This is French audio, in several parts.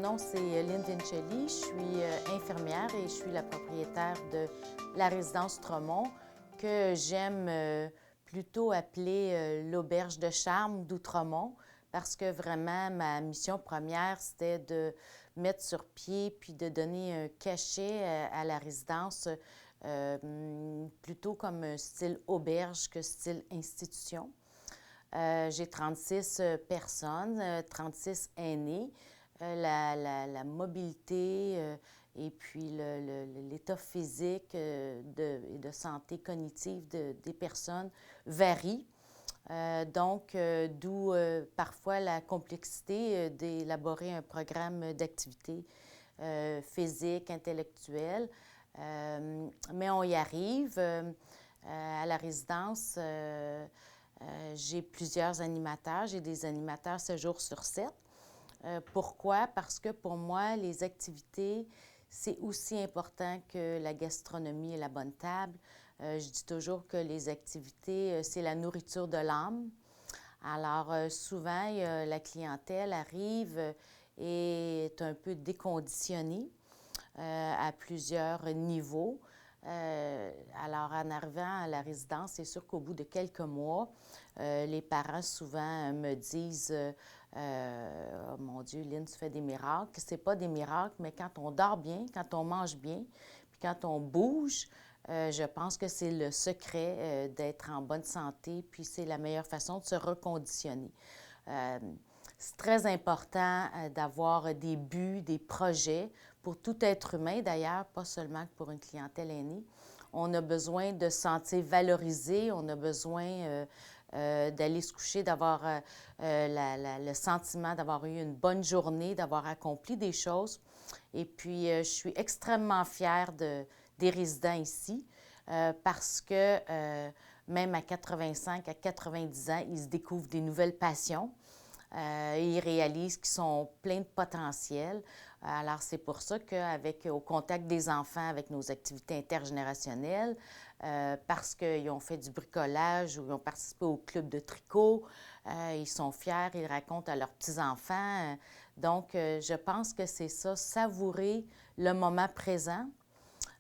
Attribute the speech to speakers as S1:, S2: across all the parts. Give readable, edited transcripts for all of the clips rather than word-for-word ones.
S1: nom, c'est Lynn Vincelli. Je suis infirmière et je suis la propriétaire de la résidence Tremont, que j'aime plutôt appeler l'auberge de charme d'Outremont, parce que vraiment, ma mission première, c'était de mettre sur pied puis de donner un cachet à la résidence plutôt comme un style auberge que style institution. J'ai 36 personnes, 36 aînés. La mobilité et puis l'état physique et de santé cognitive des personnes varie. D'où parfois la complexité d'élaborer un programme d'activité physique, intellectuelle. Mais on y arrive. À la résidence, j'ai plusieurs animateurs. J'ai des animateurs 7 jours sur 7. Pourquoi? Parce que pour moi, les activités, c'est aussi important que la gastronomie et la bonne table. Je dis toujours que les activités, c'est la nourriture de l'âme. Alors, souvent, la clientèle arrive et est un peu déconditionnée à plusieurs niveaux. Alors, en arrivant à la résidence, c'est sûr qu'au bout de quelques mois, les parents souvent me disent oh mon Dieu, Lynn, tu fais des miracles. C'est pas des miracles, mais quand on dort bien, quand on mange bien, puis quand on bouge, je pense que c'est le secret d'être en bonne santé, puis c'est la meilleure façon de se reconditionner. C'est très important d'avoir des buts, des projets pour tout être humain d'ailleurs, pas seulement pour une clientèle aînée. On a besoin de se sentir valorisé, on a besoin d'aller se coucher, d'avoir le sentiment d'avoir eu une bonne journée, d'avoir accompli des choses. Et puis, je suis extrêmement fière des résidents ici parce que même à 85, à 90 ans, ils se découvrent des nouvelles passions. Ils réalisent qu'ils sont pleins de potentiel. Alors, c'est pour ça au contact des enfants, avec nos activités intergénérationnelles, parce qu'ils ont fait du bricolage ou ils ont participé au club de tricot, ils sont fiers, ils racontent à leurs petits-enfants. Donc, je pense que c'est ça, savourer le moment présent,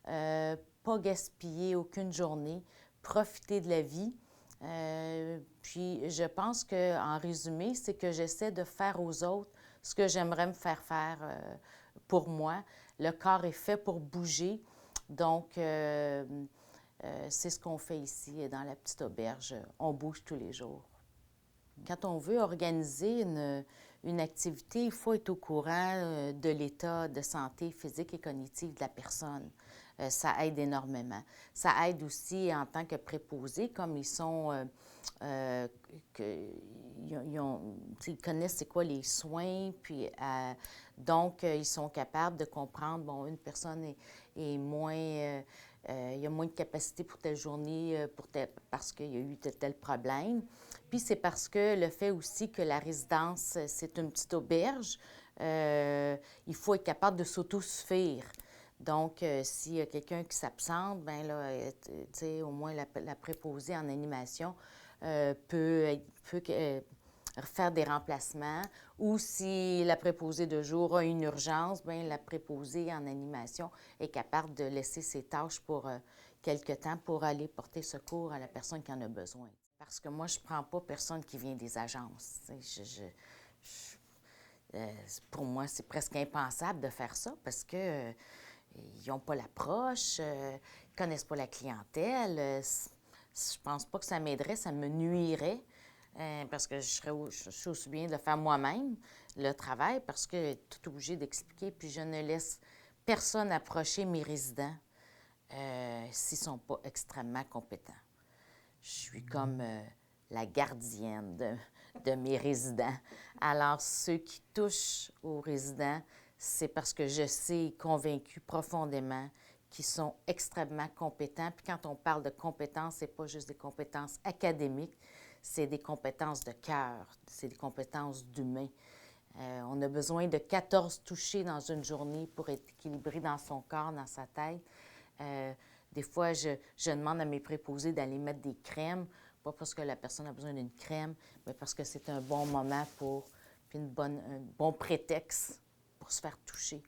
S1: pas gaspiller aucune journée, profiter de la vie. Puis je pense qu'en résumé, c'est que j'essaie de faire aux autres ce que j'aimerais me faire faire pour moi. Le corps est fait pour bouger, donc c'est ce qu'on fait ici dans la petite auberge. On bouge tous les jours. Quand on veut organiser une activité, il faut être au courant de l'état de santé physique et cognitive de la personne. Ça aide énormément. Ça aide aussi en tant que préposés, comme ils sont, ils connaissent c'est quoi les soins, puis donc ils sont capables de comprendre, bon, une personne est moins, il y a moins de capacité pour telle journée parce qu'il y a eu tel problème. Puis c'est parce que le fait aussi que la résidence, c'est une petite auberge, il faut être capable de s'autosuffire. Donc, s'il y a quelqu'un qui s'absente, bien là, tu sais, au moins la préposée en animation peut faire des remplacements. Ou si la préposée de jour a une urgence, bien la préposée en animation est capable de laisser ses tâches pour quelque temps pour aller porter secours à la personne qui en a besoin. Parce que moi, je ne prends pas personne qui vient des agences. Pour moi, c'est presque impensable de faire ça parce que ils n'ont pas l'approche, ils ne connaissent pas la clientèle. Je pense pas que ça m'aiderait, ça me nuirait parce que je suis aussi bien de le faire moi-même, le travail, parce que tout obligé d'expliquer. Puis je ne laisse personne approcher mes résidents s'ils ne sont pas extrêmement compétents. Je suis comme la gardienne de mes résidents. Alors, ceux qui touchent aux résidents, c'est parce que je sais, convaincue profondément, qu'ils sont extrêmement compétents. Puis quand on parle de compétences, ce n'est pas juste des compétences académiques, c'est des compétences de cœur, c'est des compétences d'humain. On a besoin de 14 touchés dans une journée pour être équilibré dans son corps, dans sa tête. Des fois, je demande à mes préposés d'aller mettre des crèmes, pas parce que la personne a besoin d'une crème, mais parce que c'est un bon moment puis un bon prétexte pour se faire toucher.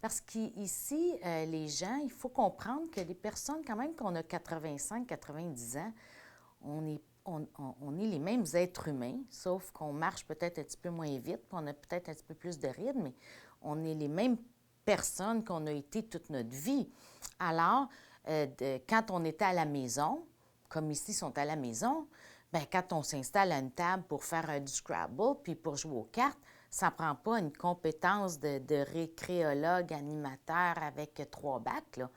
S1: Parce qu'ici, les gens, il faut comprendre que les personnes, quand même qu'on a 85, 90 ans, on est les mêmes êtres humains, sauf qu'on marche peut-être un petit peu moins vite, puis on a peut-être un petit peu plus de rythme, mais on est les mêmes personnes qu'on a été toute notre vie. Alors, quand on était à la maison, comme ici, ils sont à la maison, bien, quand on s'installe à une table pour faire du Scrabble puis pour jouer aux cartes, ça ne prend pas une compétence de récréologue, animateur avec 3 bacs, là.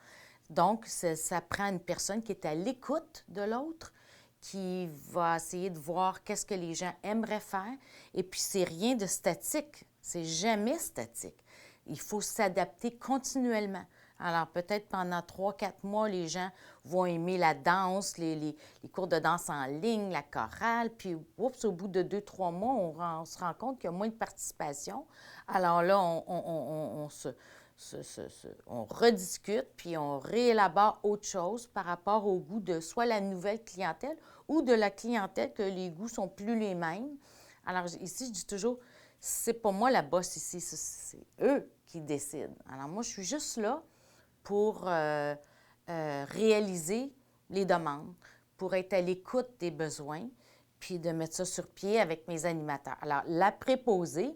S1: Donc, ça prend une personne qui est à l'écoute de l'autre, qui va essayer de voir qu'est-ce que les gens aimeraient faire. Et puis, c'est rien de statique. C'est jamais statique. Il faut s'adapter continuellement. Alors, peut-être pendant 3-4 mois, les gens vont aimer la danse, les cours de danse en ligne, la chorale, puis oups, au bout de 2-3 mois, on se rend compte qu'il y a moins de participation. Alors là, on rediscute, puis on réélabore autre chose par rapport au goût de soit la nouvelle clientèle ou de la clientèle que les goûts sont plus les mêmes. Alors ici, je dis toujours, c'est pas moi la boss ici, c'est eux qui décident. Alors moi, je suis juste là pour réaliser les demandes, pour être à l'écoute des besoins, puis de mettre ça sur pied avec mes animateurs. Alors, la préposée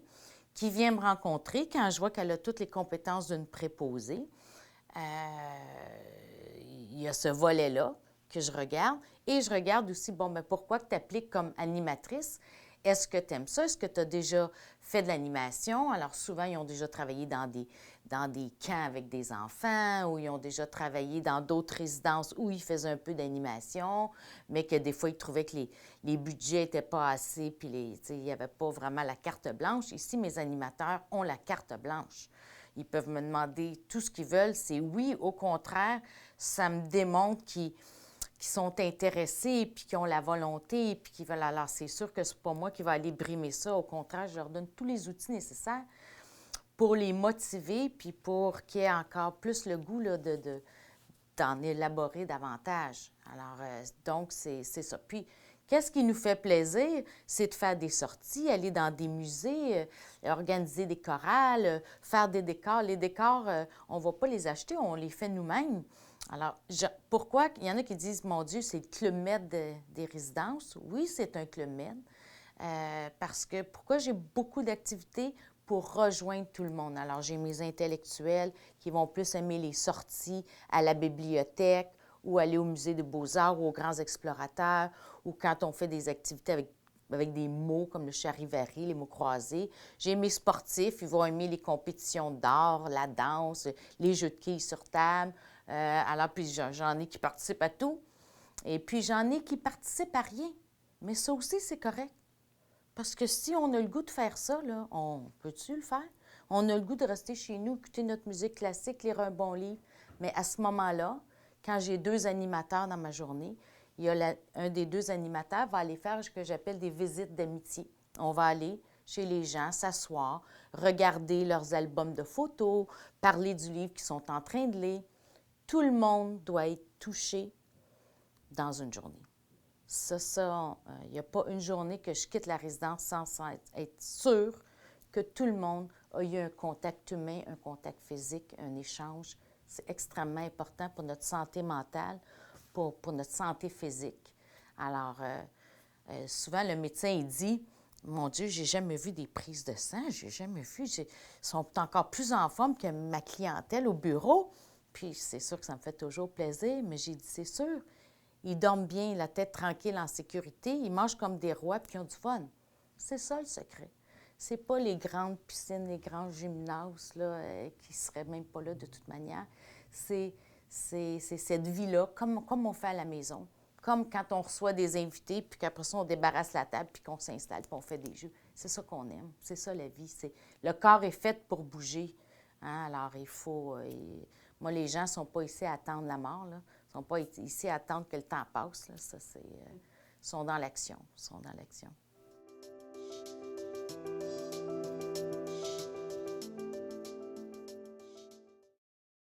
S1: qui vient me rencontrer, quand je vois qu'elle a toutes les compétences d'une préposée, il y a ce volet-là que je regarde. Et je regarde aussi, bon, bien, pourquoi tu appliques comme animatrice? Est-ce que tu aimes ça? Est-ce que tu as déjà fait de l'animation? Alors, souvent, ils ont déjà travaillé dans des camps avec des enfants ou ils ont déjà travaillé dans d'autres résidences où ils faisaient un peu d'animation, mais que des fois, ils trouvaient que les budgets n'étaient pas assez, puis il n'y avait pas vraiment la carte blanche. Ici, mes animateurs ont la carte blanche. Ils peuvent me demander tout ce qu'ils veulent. C'est oui, au contraire, ça me démontre qu'ils sont intéressés, puis qui ont la volonté, puis qui veulent. Alors, c'est sûr que c'est pas moi qui vais aller brimer ça. Au contraire, je leur donne tous les outils nécessaires pour les motiver, puis pour qu'ils aient encore plus le goût là, d'en élaborer davantage. Alors, donc, c'est ça. Puis, qu'est-ce qui nous fait plaisir? C'est de faire des sorties, aller dans des musées, organiser des chorales, faire des décors. Les décors, on ne va pas les acheter, on les fait nous-mêmes. Alors, pourquoi? Il y en a qui disent, mon Dieu, c'est le Club Med des résidences. Oui, c'est un Club Med. Parce que pourquoi j'ai beaucoup d'activités? Pour rejoindre tout le monde. Alors, j'ai mes intellectuels qui vont plus aimer les sorties à la bibliothèque ou aller au musée des beaux-arts ou aux grands explorateurs ou quand on fait des activités avec des mots comme le charivari, les mots croisés. J'ai mes sportifs, ils vont aimer les compétitions d'art, la danse, les jeux de quilles sur table. Alors, puis j'en ai qui participent à tout. Et puis, j'en ai qui participent à rien. Mais ça aussi, c'est correct. Parce que si on a le goût de faire ça, là, on peut-tu le faire? On a le goût de rester chez nous, écouter notre musique classique, lire un bon livre. Mais à ce moment-là, quand j'ai 2 animateurs dans ma journée, il y a un des 2 animateurs va aller faire ce que j'appelle des visites d'amitié. On va aller chez les gens, s'asseoir, regarder leurs albums de photos, parler du livre qu'ils sont en train de lire. Tout le monde doit être touché dans une journée. Il n'y a pas une journée que je quitte la résidence sans être sûre que tout le monde a eu un contact humain, un contact physique, un échange. C'est extrêmement important pour notre santé mentale, pour notre santé physique. Alors, souvent, le médecin, il dit, mon Dieu, j'ai jamais vu des prises de sang, j'ai jamais vu, ils sont encore plus en forme que ma clientèle au bureau. Puis, c'est sûr que ça me fait toujours plaisir, mais j'ai dit, c'est sûr, ils dorment bien, la tête tranquille, en sécurité. Ils mangent comme des rois puis ils ont du fun. C'est ça le secret. C'est pas les grandes piscines, les grands gymnases là, qui ne seraient même pas là de toute manière. C'est cette vie-là, comme on fait à la maison. Comme quand on reçoit des invités, puis qu'après ça, on débarrasse la table, puis qu'on s'installe, puis on fait des jeux. C'est ça qu'on aime. C'est ça la vie. Le corps est fait pour bouger. Hein? Alors, il faut... moi, les gens ne sont pas ici à attendre la mort, là. Ils ne sont pas ici à attendre que le temps passe. Là. Ça, ils sont dans l'action. Ils sont dans l'action.